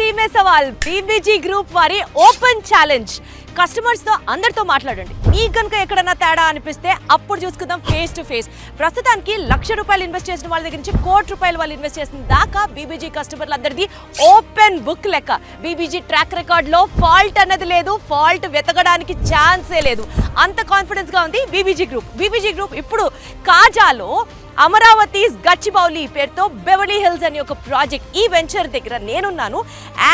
सवाल में सवाल बीबीजी ग्रुप वारी ओपन चैलेंज కస్టమర్స్ తో అందరితో మాట్లాడండి. మీకు గనుక ఎక్కడన్నా తేడా అనిపిస్తే అప్పుడు చూసుకుందాం ఫేస్ టు ఫేస్. ప్రస్తుతానికి ₹1,00,000 ఇన్వెస్ట్ చేసిన వాళ్ళ దగ్గర నుంచి ₹1,00,00,000 వాళ్ళు ఇన్వెస్ట్ చేసిన దాకా బీబీజీ కస్టమర్లు అందరిది ఓపెన్ బుక్ లెక్క. బీబీజీ ట్రాక్ రికార్డ్ లో ఫాల్ట్ అన్నది లేదు, ఫాల్ట్ వెతకడానికి ఛాన్సే లేదు. అంత కాన్ఫిడెన్స్ గా ఉంది బీబీజీ గ్రూప్. బీబీజీ గ్రూప్ ఇప్పుడు కాజాలో అమరావతిస్ గచ్చిబౌలి పేరుతో బెవర్లీ హిల్స్ అనే ఒక ప్రాజెక్ట్, ఈ వెంచర్ దగ్గర నేనున్నాను.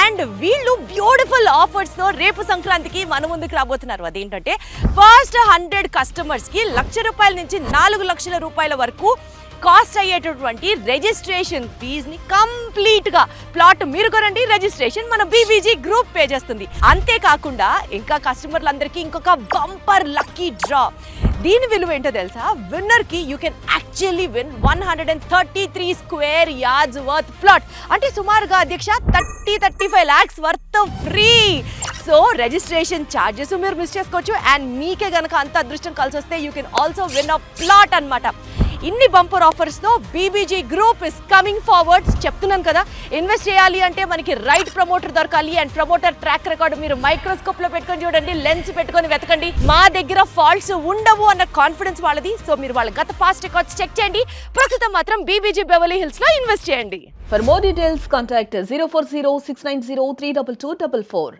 అండ్ వీళ్ళు బ్యూటిఫుల్ ఆఫర్స్ తో రేపు సంక్రాంతికి మన ముందుకు రాబోతున్నారు. అదేంటంటే ఫస్ట్ 100 కస్టమర్స్ కి ₹1,00,000 నుంచి ₹4,00,000 వరకు కాస్ట్ అయ్యేటటువంటి రిజిస్ట్రేషన్ ఫీజ్ ని కంప్లీట్ గా ప్లాట్ మీరు కొనండి, రిజిస్ట్రేషన్ మన బీబీజీ గ్రూప్ పే చేస్తుంది. అంతేకాకుండా ఇంకా కస్టమర్లందరికీ ఇంకొక బంపర్ లక్కీ డ్రా. దీని విలువ ఏంటో తెలుసా? విన్నర్ కి you can actually win 133 square yards worth plot. అంటే సుమారుగా అధ్యక్ష 30-35 lakhs worth free. So registration charges మీరు మిస్ చేసుకోవచ్చు. అండ్ మీకే గనక అంత అదృష్టం కలిసి వస్తే you can also win a plot అన్నమాట. ఇన్ని బంపర్ ఆఫర్స్ తో BBG group is coming forward. చెప్తున్నాను కదా, ఇన్వెస్ట్ చేయాలి అంటే మనకి రైట్ ప్రమోటర్ దొరకాలి. అండ్ ప్రమోటర్ ట్రాక్ రికార్డ్ మీరు మైక్రోస్కోప్ లో పెట్టుకొని చూడండి, లెన్స్ పెట్టుకొని వెతకండి. మా దగ్గర ఫాల్ట్స్ ఉండవు అన్న కాన్ఫిడెన్స్ వాళ్ళది. సో మీరు వాళ్ళ గత పాస్ట్ రికార్డ్స్ చెక్ చేయండి. ప్రస్తుతం మాత్రం బీబీజీ బెవర్లీ హిల్స్ లో ఇన్వెస్ట్ చేయండి. For more details, contact 040 690 32244.